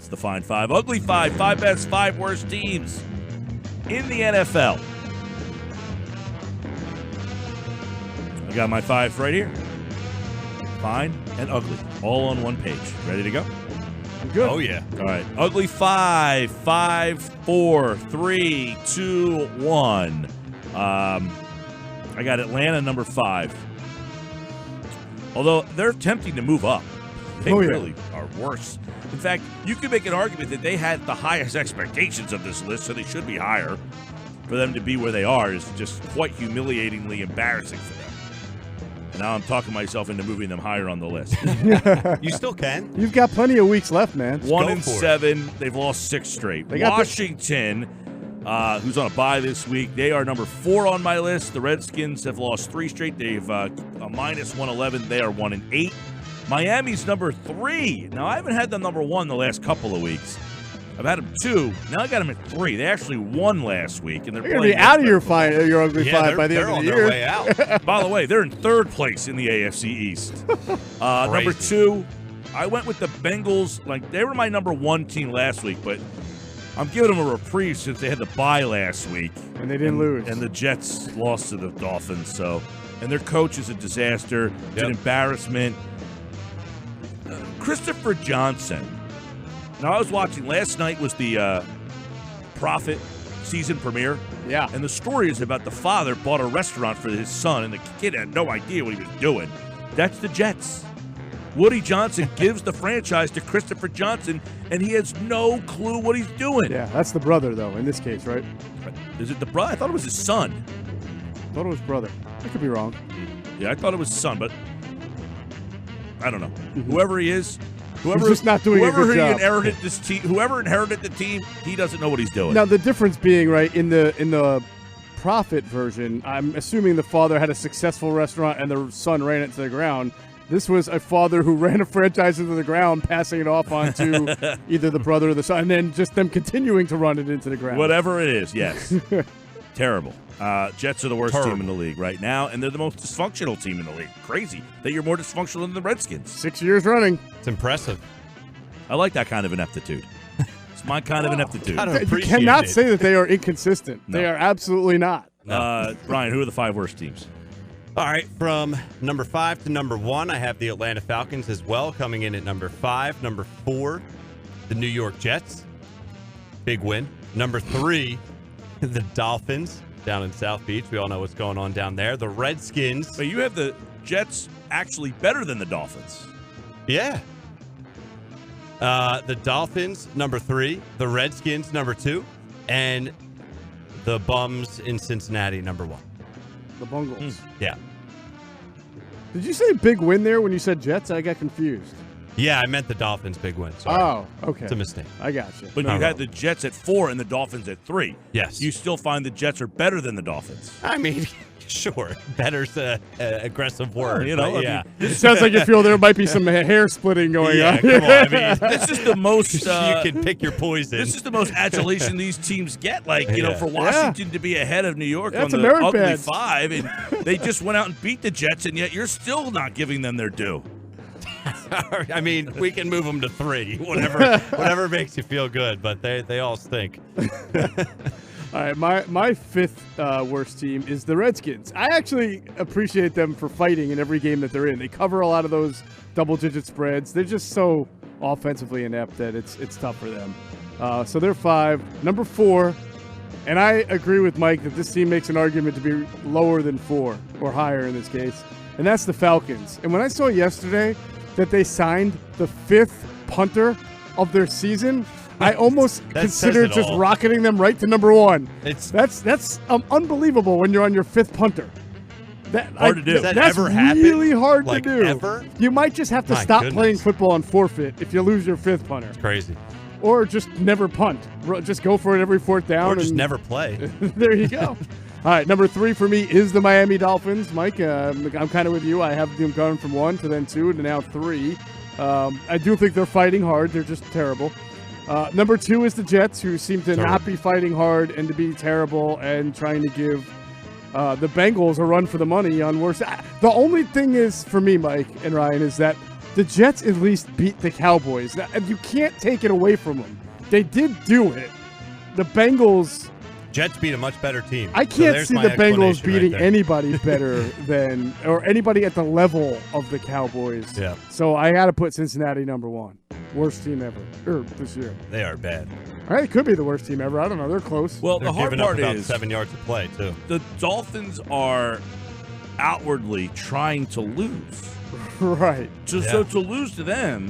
It's the Fine Five. Ugly Five. 5 best, 5 worst teams in the NFL. I got my 5 right here. Fine and ugly. All on one page. Ready to go? I'm good. Oh, yeah. All right. Ugly 5. 5, 4, 3, 2, 1. I got Atlanta number 5. Although they're attempting to move up. They really are worse. In fact, you could make an argument that they had the highest expectations of this list, so they should be higher. For them to be where they are is just quite humiliatingly embarrassing for them. And now I'm talking myself into moving them higher on the list. You still can. You've got plenty of weeks left, man. 1-7. They've lost 6 straight. Washington, who's on a bye this week, they are number 4 on my list. The Redskins have lost 3 straight. They've a minus 111. They are 1-8. Miami's number 3. Now, I haven't had them number 1 the last couple of weeks. I've had them 2. Now I got them at 3. They actually won last week, and they're going to be out of your ugly 5 by the end of the year. They're on their way out. By the way, they're in 3rd place in the AFC East. Number 2, I went with the Bengals. Like, they were my number 1 team last week, but I'm giving them a reprieve since they had the bye last week. And they didn't lose. And the Jets lost to the Dolphins. And their coach is a disaster. It's an embarrassment. Christopher Johnson. Now, I was watching, last night was the Prophet season premiere. Yeah. And the story is about the father bought a restaurant for his son, and the kid had no idea what he was doing. That's the Jets. Woody Johnson gives the franchise to Christopher Johnson, and he has no clue what he's doing. Yeah, that's the brother, though, in this case, right? Is it the brother? I thought it was his son. I thought it was brother. I could be wrong. Yeah, I thought it was his son, but I don't know. Whoever he is, whoever he's just not doing a good job. Inherited this team, whoever inherited the team, he doesn't know what he's doing. Now, the difference being, right, in the Prophet version, I'm assuming the father had a successful restaurant and the son ran it to the ground. This was a father who ran a franchise into the ground, passing it off onto either the brother or the son, and then just them continuing to run it into the ground. Whatever it is, yes. Terrible. Jets are the worst team in the league right now, and they're the most dysfunctional team in the league. Crazy that you're more dysfunctional than the Redskins. 6 years running. It's impressive. I like that kind of ineptitude. It's my kind of ineptitude. You cannot say that they are inconsistent. No. They are absolutely not. No. Brian, who are the 5 worst teams? All right, from number 5 to number 1, I have the Atlanta Falcons as well, coming in at number 5. Number 4, the New York Jets. Big win. Number 3, the Dolphins down in South Beach. We all know what's going on down there. The Redskins. But you have the Jets actually better than the Dolphins. Yeah. The Dolphins, number 3. The Redskins, number 2. And the Bums in Cincinnati, number 1. The Bungles. Yeah. Did you say big win there when you said Jets? I got confused. Yeah, I meant the Dolphins' big win. Sorry. Oh, okay. It's a mistake. I got you. But you had the Jets at 4 and the Dolphins at 3. Yes. You still find the Jets are better than the Dolphins. I mean, sure. Better's an aggressive word. You know, yeah. It sounds like you feel there might be some hair splitting going on. Come on. I mean, this is the most. you can pick your poison. This is the most adulation these teams get. Like, you know, for Washington to be ahead of New York on the merit ugly badge. 5, and they just went out and beat the Jets, and yet you're still not giving them their due. I mean, we can move them to 3, whatever makes you feel good, but they all stink. All right, my 5th worst team is the Redskins. I actually appreciate them for fighting in every game that they're in. They cover a lot of those double-digit spreads. They're just so offensively inept that it's tough for them. So they're 5. Number 4, and I agree with Mike that this team makes an argument to be lower than 4, or higher in this case, and that's the Falcons. And when I saw yesterday that they signed the 5th punter of their season, I almost considered just rocketing them right to number 1. That's unbelievable when you're on your 5th punter. Hard to do. That's really hard to do. Ever? You might just have to stop playing football on forfeit if you lose your 5th punter. It's crazy. Or just never punt. Just go for it every 4th down. Or just never play. There you go. All right, number 3 for me is the Miami Dolphins. Mike, I'm kind of with you. I have them going from 1 to then 2 to now 3. I do think they're fighting hard. They're just terrible. Number 2 is the Jets, who seem to not be fighting hard and to be terrible and trying to give the Bengals a run for the money on worse. The only thing is, for me, Mike and Ryan, is that the Jets at least beat the Cowboys. You can't take it away from them. They did do it. The Bengals. Jets beat a much better team. I can't see the Bengals beating right anybody better than, or anybody at the level of the Cowboys. Yeah. So I got to put Cincinnati number 1. Worst team ever this year. They are bad. All right, it could be the worst team ever. I don't know. They're close. Well, They're the hard giving part up about is 7 yards of play too. The Dolphins are outwardly trying to lose. Right. So to lose to them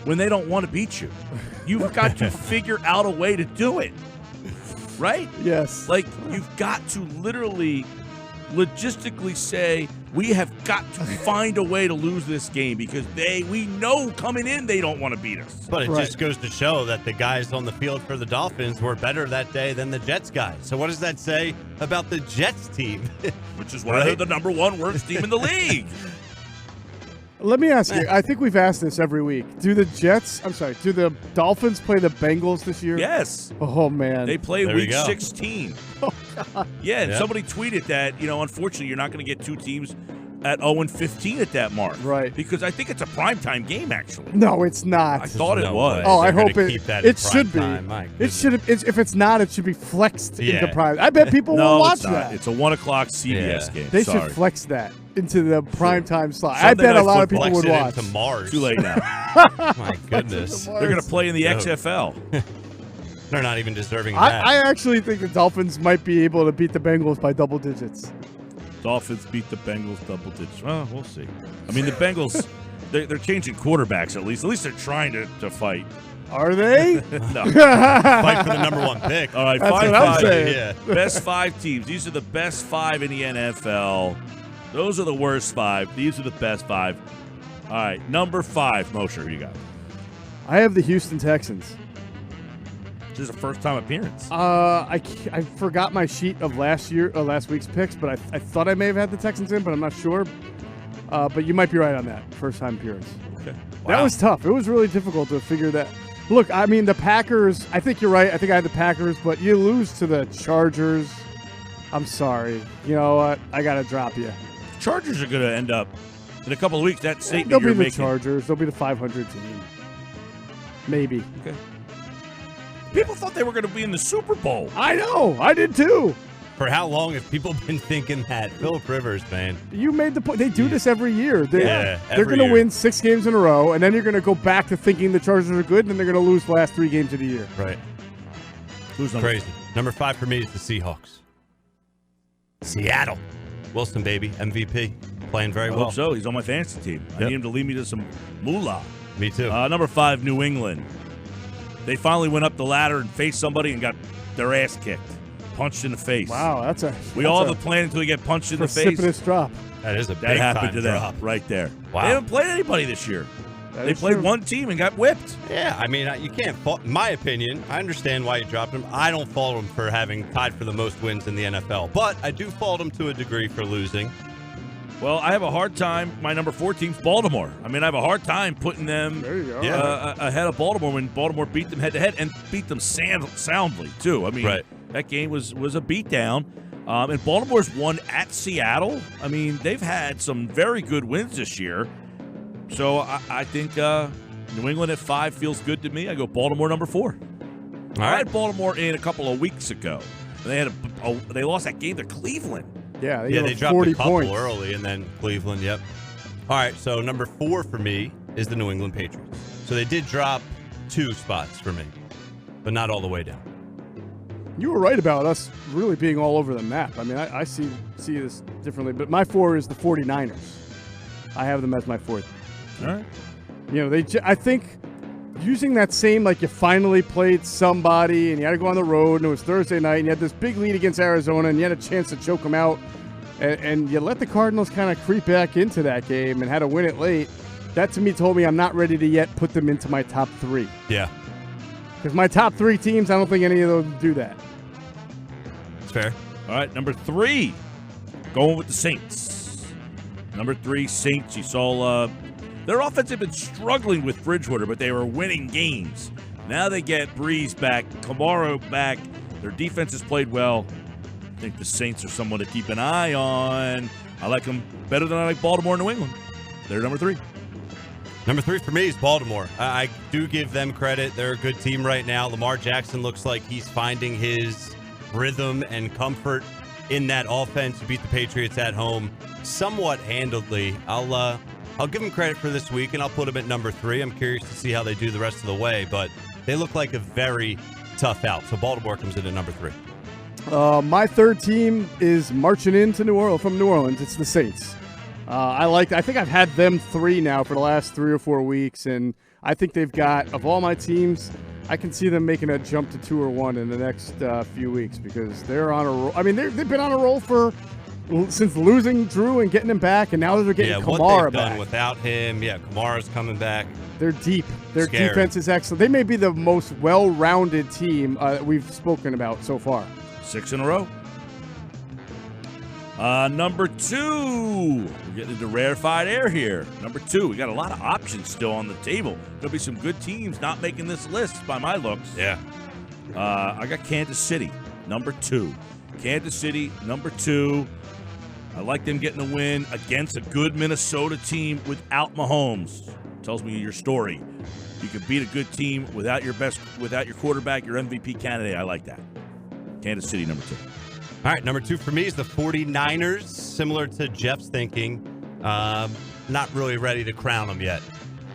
when they don't want to beat you, you've got to figure out a way to do it. Right? Yes. Like, you've got to literally logistically say, we have got to find a way to lose this game because we know coming in they don't want to beat us. But it just goes to show that the guys on the field for the Dolphins were better that day than the Jets guys. So what does that say about the Jets team? Which is why they're the number 1 worst team in the league. Let me ask you. I think we've asked this every week. Do the Dolphins play the Bengals this year? Yes. Oh, man. They play There week we go. 16. Oh, God. Yeah, and somebody tweeted that, unfortunately, you're not going to get 2 teams at 0-15 at that mark. Right. Because I think it's a primetime game, actually. No, it's not. I thought it No was. way. Oh, I They're hope gonna it. keep that in It should be. prime time. My It should. If it's not, it should be flexed into Yeah. prime. I bet people No, will watch it's not. that. It's a 1 o'clock CBS Yeah. game. They Sorry. should flex that into the prime time slot. I Sunday bet a Night lot of Football. people would Flex watch. it into Mars. Too late now. My goodness. They're going to play in the Dope. XFL. They're not even deserving of that. I actually think the Dolphins might be able to beat the Bengals by double digits. Dolphins beat the Bengals double digits. Well, we'll see. I mean, the Bengals, they're changing quarterbacks at least. At least they're trying to fight. Are they? No. Fight for the number 1 pick. All right, That's five, what I'm five. saying. Yeah. Best 5 teams. These are the best 5 in the NFL. Those are the worst 5. These are the best 5. All right, number 5, Mosher, who you got? I have the Houston Texans. This is a first-time appearance. I forgot my sheet of last week's picks, but I thought I may have had the Texans in, but I'm not sure. But you might be right on that first-time appearance. Okay. That Wow. was tough. It was really difficult to figure that. Look, I mean, the Packers, I think you're right. I think I had the Packers, but you lose to the Chargers. I'm sorry. You know what? I got to drop you. Chargers are going to end up, in a couple of weeks, that statement They'll be you're the making. Chargers. They'll be the 500 team. Maybe. Okay. People thought they were going to be in the Super Bowl. I know. I did too. For how long have people been thinking that? Philip Rivers, man. You made the point. They do this every year. They're every going to year. win 6 games in a row, and then you're going to go back to thinking the Chargers are good, and then they're going to lose the last 3 games of the year. Right. Who's number Crazy. Number 5 for me is the Seahawks. Seattle. Wilson, baby. MVP. Playing very I well. hope so. He's on my fantasy team. I Yep. need him to lead me to some moolah. Me too. Number 5, New England. They finally went up the ladder and faced somebody and got their ass kicked. Punched in the face. Wow, that's a We all have a plan until we get punched in the face. precipitous drop. that is a That big happened time to them drop. right there. Wow. They haven't played anybody this year. That They is played true. one team and got whipped. Yeah, I mean, you can't fault. In my opinion, I understand why you dropped him. I don't fault him for having tied for the most wins in the NFL, but I do fault him to a degree for losing. Well, I have a hard time. My number 4 team's Baltimore. I mean, I have a hard time putting them There you go. ahead of Baltimore when Baltimore beat them head-to-head and beat them soundly, too. I mean, Right. that game was a beatdown. And Baltimore's won at Seattle. I mean, they've had some very good wins this year. So I think New England at 5 feels good to me. I go Baltimore number 4. I had Baltimore in a couple of weeks ago. They they lost that game to Cleveland. Yeah, Yeah, they dropped 40 a couple points. early, and then Cleveland, yep. All right, so number 4 for me is the New England Patriots. So they did drop 2 spots for me, but not all the way down. You were right about us really being all over the map. I mean, I see this differently, but my 4 is the 49ers. I have them as my 4th. All right. You know, I think using that same, like, you finally played somebody and you had to go on the road and it was Thursday night and you had this big lead against Arizona and you had a chance to choke them out and you let the Cardinals kind of creep back into that game and had to win it late. That to me told me I'm not ready to yet put them into my top 3. Yeah, Because my top 3 teams, I don't think any of them do that. it's fair. All right, number 3, going with the Saints. Number 3, Saints. You saw their offense had been struggling with Bridgewater, but they were winning games. Now they get Breeze back, Kamara back. Their defense has played well. I think the Saints are someone to keep an eye on. I like them better than I like Baltimore and New England. They're number 3. Number 3 for me is Baltimore. I do give them credit. They're a good team right now. Lamar Jackson looks like he's finding his rhythm and comfort in that offense. Beat the Patriots at home somewhat handily. I'll give them credit for this week, and I'll put them at number 3. I'm curious to see how they do the rest of the way, but they look like a very tough out. So Baltimore comes in at number 3. My third team is marching into New Orleans. It's the Saints. I think I've had them 3 now for the last 3 or 4 weeks, and I think they've got, of all my teams, I can see them making a jump to 2 or 1 in the next few weeks because they're on a roll. I mean, they've been on a roll since losing Drew and getting him back, and now they're getting Kamara what they've back. Done without him, Kamara's coming back. They're deep. Their Scary. defense is excellent. They may be the most well-rounded team we've spoken about so far. 6 in a row. Number 2. We're getting into rarefied air here. Number 2. We got a lot of options still on the table. There'll be some good teams not making this list by my looks. Yeah. I got Kansas City, number 2. Kansas City, number 2. I like them getting a win against a good Minnesota team without Mahomes. Tells me your story. You can beat a good team without your quarterback, your MVP candidate. I like that. Kansas City, number 2. All right, number 2 for me is the 49ers. Similar to Jeff's thinking, not really ready to crown them yet.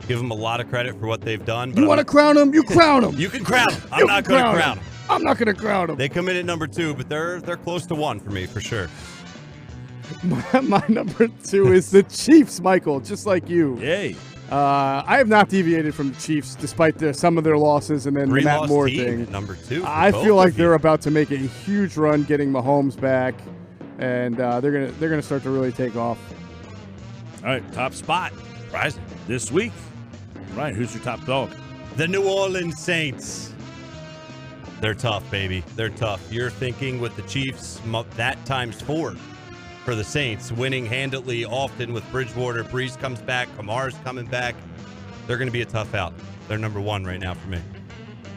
Give them a lot of credit for what they've done. But You want to crown them? You crown them. You can crown them. I'm not going to crown them. I'm not going to crown them. They come in at number 2, but they're close to 1 for me for sure. My number 2 is the Chiefs, Michael, just like you. Yay. I have not deviated from the Chiefs despite some of their losses and then the Matt Moore thing. Number 2. I feel like they're about to make a huge run getting Mahomes back, and they're gonna start to really take off. All right, top spot. Surprising. This week. Right, who's your top dog? The New Orleans Saints. They're tough, baby. They're tough. You're thinking with the Chiefs, that times 4 for the Saints, winning handily often with Bridgewater. Breeze comes back. Kamara's coming back. They're going to be a tough out. They're number 1 right now for me.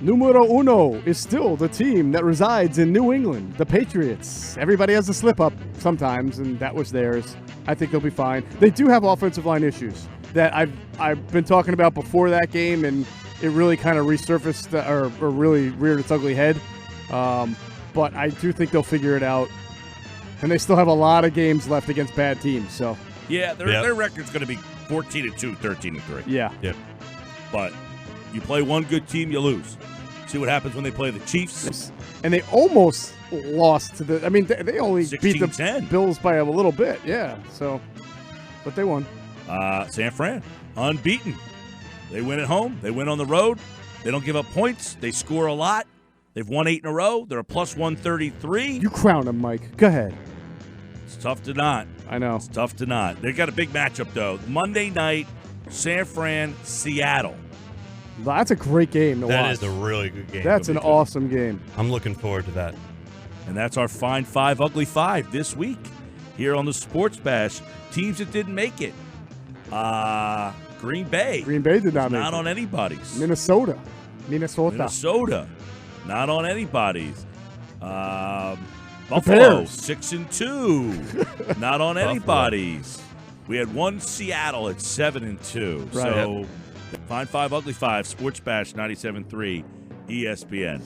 Numero uno is still the team that resides in New England, the Patriots. Everybody has a slip-up sometimes, and that was theirs. I think they'll be fine. They do have offensive line issues that I've been talking about before that game, and it really kind of resurfaced or really reared its ugly head. But I do think they'll figure it out. And they still have a lot of games left against bad teams. So yeah, their record's going to be 14-2, 13-3. Yeah. Yep. But you play one good team, you lose. See what happens when they play the Chiefs. And they almost lost to the. I mean, they only beat the 16-10. Bills by a little bit. Yeah. So, but they won. San Fran, unbeaten. They win at home. They win on the road. They don't give up points. They score a lot. They've won 8 in a row. They're a plus 133. You crown them, Mike. Go ahead. It's tough to not. I know. It's tough to not. They've got a big matchup, though. Monday night, San Fran, Seattle. That's a great game to watch. That is a really good game. That's an awesome game. I'm looking forward to that. And that's our Fine 5 Ugly 5 this week here on the Sports Bash. Teams that didn't make it. Green Bay. Green Bay did not make Not it. on anybody's. Minnesota. Not on anybody's. Buffalo, Bears. 6-2. Not on anybody's. We had one Seattle at 7-2. Right. So, Fine 5 Ugly 5, Sports Bash 97.3, ESPN.